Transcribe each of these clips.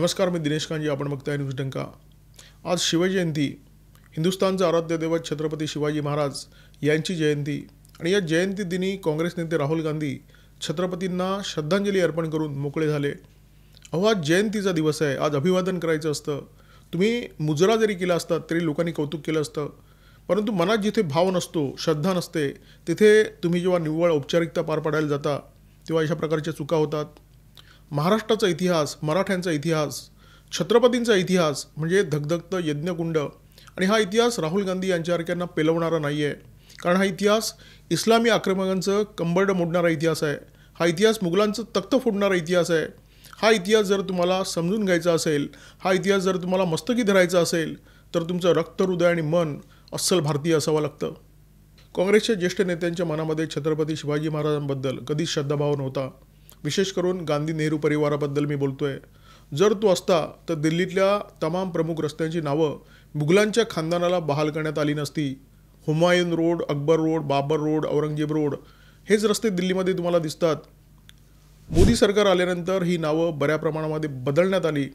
नमस्कार, मी दिनेश कांजी. आपण बघताय न्यूज डंका. आज शिवजयंती. हिंदुस्थानचा आराध्य दैवत छत्रपती शिवाजी महाराज यांची जयंती आणि या जयंती दिनी काँग्रेस नेते राहुल गांधी छत्रपतींना श्रद्धांजली अर्पण करून मोकळे झाले. अहो, आज जयंतीचा दिवस आहे. आज अभिवादन करायचं असतं. तुम्ही मुजरा जरी केला असता तरी लोकांनी कौतुक केलं असतं. परंतु मनात जिथे भाव नसतो, श्रद्धा नसते, तिथे तुम्ही जेव्हा निव्वळ औपचारिकता पार पाडायला जाता तेव्हा अशा प्रकारच्या चुका होतात. महाराष्ट्राचा इतिहास, मराठ्यांचा इतिहास, छत्रपतींचा इतिहास म्हणजे धगधगतं यज्ञकुंड आणि हा इतिहास राहुल गांधी यांच्यासारख्यांना पेलवणारा नाही आहे. कारण हा इतिहास इस्लामी आक्रमकांचं कंबरड मोडणारा इतिहास आहे. हा इतिहास मुघलांचं तख्त फोडणारा इतिहास आहे. हा इतिहास जर तुम्हाला समजून घ्यायचा असेल, हा इतिहास जर तुम्हाला मस्तकी धरायचा असेल तर तुमचं रक्त, हृदय आणि मन अस्सल भारतीय असावं लागतं. काँग्रेसच्या ज्येष्ठ नेत्यांच्या मनामध्ये छत्रपती शिवाजी महाराजांबद्दल कधीच श्रद्धाभाव नव्हता. विशेष करून गांधी नेहरू परिवाराबद्दल मी बोलतोय. जर तो असता तर दिल्लीतल्या तमाम प्रमुख रस्त्यांची नावं मुघलांच्या खानदानाला बहाल करण्यात आली नसती. Humayun road, Akbar road, Babur road, Aurangzeb road हेच रस्ते दिल्लीमध्ये तुम्हाला दिसतात. मोदी सरकार आल्यानंतर ही नावं बऱ्या प्रमाणामध्ये बदलण्यात आली.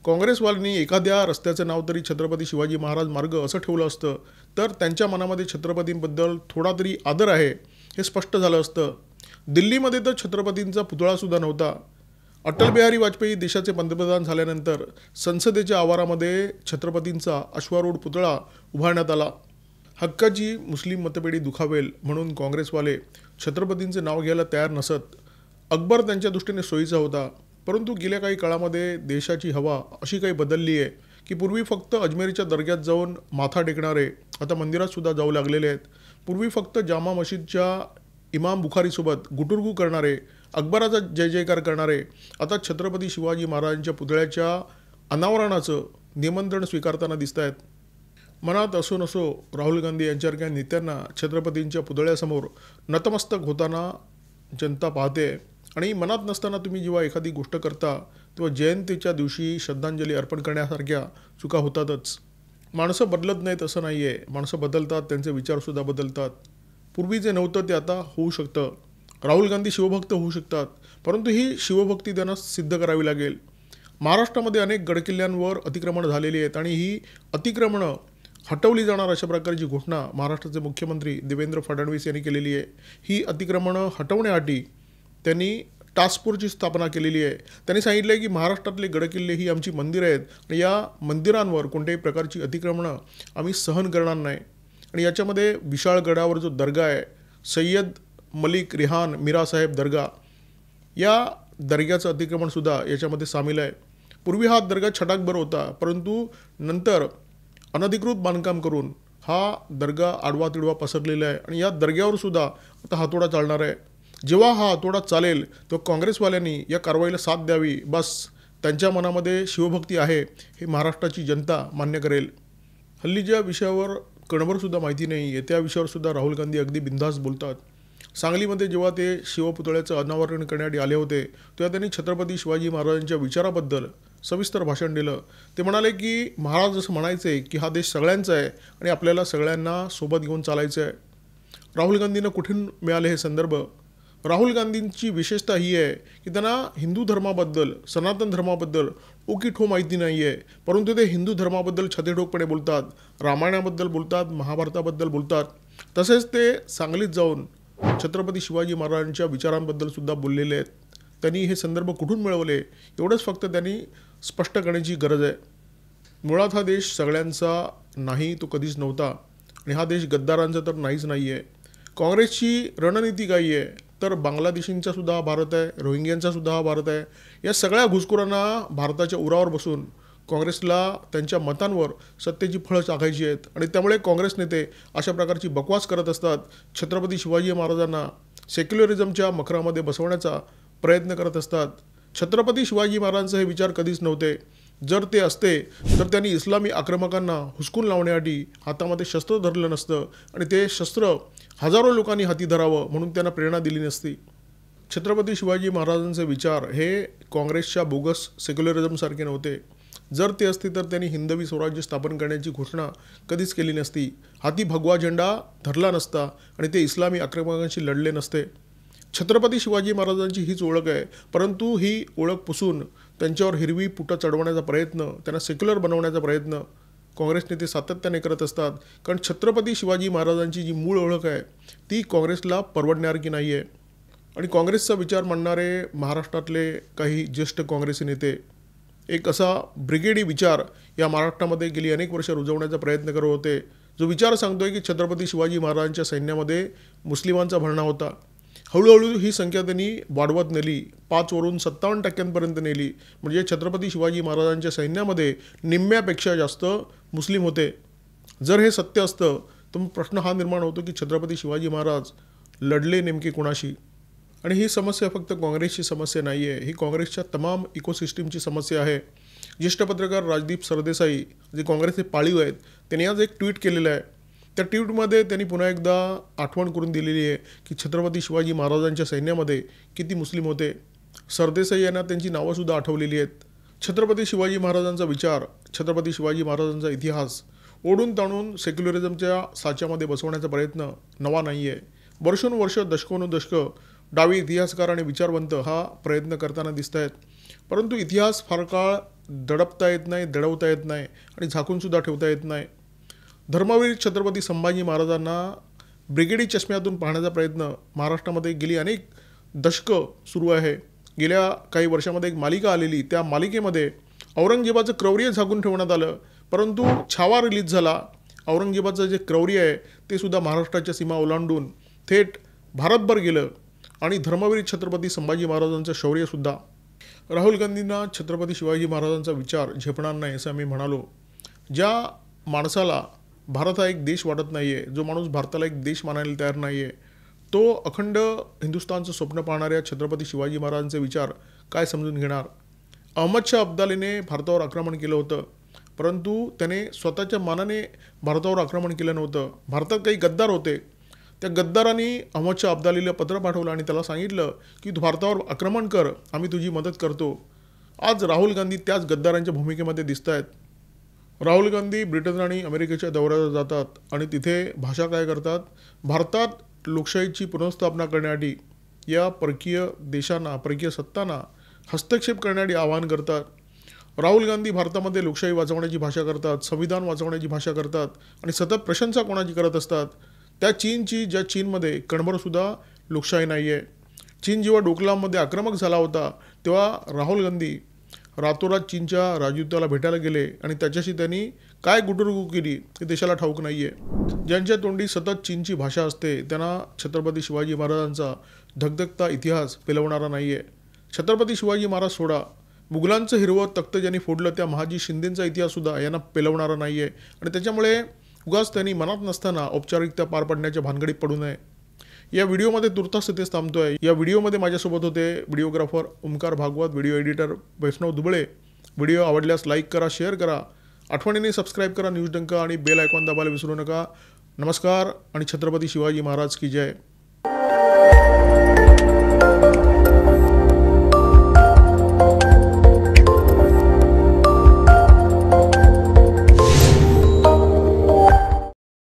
काँग्रेसवाल्यांनी एखाद्या रस्त्याचं नाव तरी छत्रपती शिवाजी महाराज मार्ग असं ठेवलं असतं तर त्यांच्या मनामध्ये छत्रपतींबद्दल थोडा तरी आदर आहे हे स्पष्ट झालं असतं. दिल्लीमध्ये तर छत्रपतींचा पुतळासुद्धा नव्हता. अटल बिहारी वाजपेयी देशाचे पंतप्रधान झाल्यानंतर संसदेच्या आवारामध्ये छत्रपतींचा अश्वारूढ पुतळा उभारण्यात आला. हक्काची मुस्लिम मतपेढी दुखावेल म्हणून काँग्रेसवाले छत्रपतींचे नाव घ्यायला तयार नसत. अकबर त्यांच्या दृष्टीने सोयीचा होता. परंतु गेल्या काही काळामध्ये देशाची हवा अशी काही बदलली आहे की पूर्वी फक्त अजमेरच्या दर्ग्यात जाऊन माथा टेकणारे आता मंदिरातसुद्धा जाऊ लागलेले आहेत. पूर्वी फक्त जामा मशीदच्या इमाम बुखारीसोबत गुटुरगू करणारे, अकबराचा जय जयकार करणारे आता छत्रपती शिवाजी महाराजांच्या पुतळ्याच्या अनावरणाचं निमंत्रण स्वीकारताना दिसत आहेत. मनात असो नसो राहुल गांधी यांच्यासारख्या नेत्यांना छत्रपतींच्या पुतळ्यासमोर नतमस्तक होताना जनता पाहते. आणि मनात नसताना तुम्ही जेव्हा एखादी गोष्ट करता तेव्हा जयंतीच्या दिवशी श्रद्धांजली अर्पण करण्यासारख्या चुका होतातच. माणसं बदलत नाहीत असं नाही आहे. माणसं बदलतात, त्यांचे विचारसुद्धा बदलतात. पूर्वी जे नव्हतं ते आता होऊ शकतं. राहुल गांधी शिवभक्त होऊ शकतात, परंतु ही शिवभक्ती त्यांना सिद्ध करावी लागेल. महाराष्ट्रामध्ये अनेक गडकिल्ल्यांवर अतिक्रमण झालेली आहेत आणि ही अतिक्रमणं हटवली जाणार अशा प्रकारची घोषणा महाराष्ट्राचे मुख्यमंत्री देवेंद्र फडणवीस यांनी केलेली आहे. ही अतिक्रमणं हटवण्यासाठी त्यांनी टास्क फोर्सची स्थापना केलेली आहे. त्यांनी सांगितलं आहे की महाराष्ट्रातले गडकिल्ले ही आमची मंदिरं आहेत आणि या मंदिरांवर कोणत्याही प्रकारची अतिक्रमणं आम्ही सहन करणार नाही. आणि याच्यामध्ये विशाळगडावर जो दर्गा आहे, सय्यद मलिक रेहान मीरासाहेब दर्गा, या दर्ग्याचं अतिक्रमणसुद्धा याच्यामध्ये सामील आहे. पूर्वी हा दर्गा छटाकभर होता, परंतु नंतर अनधिकृत बांधकाम करून हा दर्गा आडवा तिडवा पसरलेला आहे आणि या दर्ग्यावरसुद्धा आता हातोडा चालणार आहे. जेव्हा हा हातोडा चालेल तेव्हा काँग्रेसवाल्यांनी या कारवाईला साथ द्यावी. बस त्यांच्या मनामध्ये शिवभक्ती आहे हे महाराष्ट्राची जनता मान्य करेल. हल्ली ज्या विषयावर कणभरसुद्धा माहिती नाही आहे त्या विषयावरसुद्धा राहुल गांधी अगदी बिनधास्त बोलतात. सांगलीमध्ये जेव्हा ते शिवपुतळ्याचं अनावरण करण्यासाठी आले होते तेव्हा त्यांनी छत्रपती शिवाजी महाराजांच्या विचाराबद्दल सविस्तर भाषण दिलं. ते म्हणाले की महाराज असं म्हणायचे की हा देश सगळ्यांचा आहे आणि आपल्याला सगळ्यांना सोबत घेऊन चालायचं आहे. राहुल गांधींना कुठून मिळाले हे संदर्भ? राहुल गांधींची विशेषता ही आहे की त्यांना हिंदू धर्माबद्दल, सनातन धर्माबद्दल ओकीठो माहिती नाही आहे, परंतु ते हिंदू धर्माबद्दल छतेठोकपणे बोलतात, रामायणाबद्दल बोलतात, महाभारताबद्दल बोलतात. तसेच ते सांगलीत जाऊन छत्रपती शिवाजी महाराजांच्या विचारांबद्दलसुद्धा बोललेले आहेत. त्यांनी हे संदर्भ कुठून मिळवले एवढंच फक्त त्यांनी स्पष्ट करण्याची गरज आहे. मुळात हा देश सगळ्यांचा नाही, तो कधीच नव्हता आणि हा देश गद्दारांचा तर नाहीच नाही आहे. काँग्रेसची रणनीती काही आहे तर बांगलादेशींचा सुद्धा हा भारत आहे, रोहिंग्यांचा सुद्धा हा भारत आहे. या सगळ्या घुसखोरांना भारताच्या उरावर बसून काँग्रेसला त्यांच्या मतांवर सत्तेची फळं चाखायची आहेत आणि त्यामुळे काँग्रेस नेते अशा प्रकारची बकवास करत असतात. छत्रपती शिवाजी महाराजांना सेक्युलरिझमच्या मखरामध्ये बसवण्याचा प्रयत्न करत असतात. छत्रपती शिवाजी महाराजांचे हे विचार कधीच नव्हते. जर ते असते तर त्यांनी इस्लामी आक्रमकांना हुसकून लावण्यासाठी हातामध्ये शस्त्र धरलं नसतं आणि ते शस्त्र हजारो लोकांनी हाती धरावं म्हणून त्यांना प्रेरणा दिली नसती. छत्रपती शिवाजी महाराजांचे विचार हे काँग्रेसच्या बोगस सेक्युलरिझमसारखे नव्हते. जर ते असते तर त्यांनी हिंदवी स्वराज्य स्थापन करण्याची घोषणा कधीच केली नसती. हाती भगवा झेंडा धरला नसता आणि ते इस्लामी आक्रमकांशी लढले नसते. छत्रपती शिवाजी महाराजांची हीच ओळख आहे, परंतु ही ओळख पुसून त्यांच्यावर हिरवी पुटं चढवण्याचा प्रयत्न, त्यांना सेक्युलर बनवण्याचा प्रयत्न काँग्रेस नेते सातत्याने करत असतात. कारण छत्रपती शिवाजी महाराजांची जी मूळ ओळख आहे ती काँग्रेसला परवडणारी नाही आहे. आणि काँग्रेसचा विचार मांडणारे महाराष्ट्रातले काही ज्येष्ठ काँग्रेसी नेते एक असा ब्रिगेडी विचार या महाराष्ट्रामध्ये गेली अनेक वर्ष रुजवण्याचा प्रयत्न करत होते, जो विचार सांगतोय की छत्रपती शिवाजी महाराजांच्या सैन्यामध्ये मुस्लिमांचा भरणा होता. हळूहळू ही संख्या त्यांनी वाढवत नेली, 5वरून 57% नेली. म्हणजे छत्रपती शिवाजी महाराजांच्या सैन्यामध्ये निम्म्यापेक्षा जास्त मुस्लिम होते. जर हे सत्य असतं तर मग प्रश्न हा निर्माण होतो की छत्रपती शिवाजी महाराज लढले नेमके कोणाशी. आणि ही समस्या फक्त काँग्रेसची समस्या नाही आहे, ही काँग्रेसच्या तमाम इकोसिस्टीमची समस्या आहे. ज्येष्ठ पत्रकार राजदीप सरदेसाई जे काँग्रेसचे पाळीव आहेत त्यांनी आज एक ट्विट केलेलं आहे. त्या ट्विटमध्ये त्यांनी पुन्हा एकदा आठवण करून दिलेली आहे की छत्रपती शिवाजी महाराजांच्या सैन्यामध्ये किती मुस्लिम होते. सरदेसाई यांना त्यांची नावंसुद्धा आठवलेली आहेत. छत्रपती शिवाजी महाराजांचा विचार, छत्रपती शिवाजी महाराजांचा इतिहास ओढून ताणून सेक्युलरिझमच्या साच्यामध्ये बसवण्याचा प्रयत्न नवा नाही आहे. वर्षोनुवर्ष दशकोनुदशकं डावी इतिहासकार आणि विचारवंत हा प्रयत्न करताना दिसत आहेत. परंतु इतिहास फार काळ दडपता येत नाही, दडवता येत नाही आणि झाकूनसुद्धा ठेवता येत नाही. धर्मवीर छत्रपती संभाजी महाराजांना ब्रिगेडी चष्म्यातून पाहण्याचा प्रयत्न महाराष्ट्रामध्ये गेली अनेक दशकं सुरू आहे. गेल्या काही वर्षामध्ये एक मालिका आलेली, त्या मालिकेमध्ये औरंगजेबाचं क्रौर्य झाकून ठेवण्यात आलं, परंतु छावा रिलीज झाला. औरंगजेबाचं जे क्रौर्य आहे ते सुद्धा महाराष्ट्राच्या सीमा ओलांडून थेट भारतभर गेलं आणि धर्मवीर छत्रपती संभाजी महाराजांचं शौर्यसुद्धा. राहुल गांधींना छत्रपती शिवाजी महाराजांचा विचार झेपणार नाही असं मी म्हणालो. ज्या माणसाला भारत हा एक देश वाटत नाही आहे, जो माणूस भारताला एक देश मानायला तयार नाही आहे, तो अखंड हिंदुस्थानचं स्वप्न पाहणाऱ्या छत्रपती शिवाजी महाराजांचे विचार काय समजून घेणार. अहमद शाह अब्दालीने भारतावर आक्रमण केलं होतं, परंतु त्याने स्वतःच्या मानाने भारतावर आक्रमण केलं नव्हतं. भारतात काही गद्दार होते, त्या गद्दारांनी अहमद शाह अब्दालीला पत्र पाठवलं आणि त्याला सांगितलं की तू भारतावर आक्रमण कर, आम्ही तुझी मदत करतो. आज राहुल गांधी त्याच गद्दारांच्या भूमिकेमध्ये दिसत आहेत. राहुल गांधी ब्रिटन आणि अमेरिकेच्या दौऱ्यावर जातात आणि तिथे भाषा काय करतात, भारतात लोकशाहीची पुनर्स्थापना करण्यासाठी या परकीय देशांना, परकीय सत्तांना हस्तक्षेप करण्यासाठी आवाहन करतात. राहुल गांधी भारतामध्ये लोकशाही वाचवण्याची भाषा करतात, संविधान वाचवण्याची भाषा करतात आणि सतत प्रशंसा कोणाची करत असतात, त्या चीनची, ज्या चीनमध्ये कणभरसुद्धा लोकशाही नाही आहे. चीन जेव्हा डोकलाममध्ये आक्रमक झाला होता तेव्हा राहुल गांधी रातोरात चीनच्या राजदूताला भेटायला गेले आणि त्याच्याशी त्यांनी काय गुटुरगू केली हे देशाला ठाऊक नाही आहे. ज्यांच्या तोंडी सतत चीनची भाषा असते त्यांना छत्रपती शिवाजी महाराजांचा धगधगता इतिहास पेलवणारा नाही आहे. छत्रपती शिवाजी महाराज सोडा, मुघलांचं हिरवं तख्त ज्यांनी फोडलं त्या महाजी शिंदेंचा इतिहाससुद्धा यांना पेलवणारा नाही आहे. आणि त्याच्यामुळे उगाच त्यांनी मनात नसताना औपचारिकता पार पडण्याच्या भानगडीत पडू नये. या व्हिडिओमध्ये तुर्तास इथेच थांबतोय. या व्हिडिओमध्ये माझ्यासोबत होते videographer Omkar Bhagwat, video editor Vaishnav Dubale. Video आवडल्यास लाईक करा, शेअर करा, आठवणीने सबस्क्राईब करा न्यूज डंका आणि बेल आयकॉन दाबायला विसरू नका. नमस्कार आणि छत्रपती शिवाजी महाराज की जय.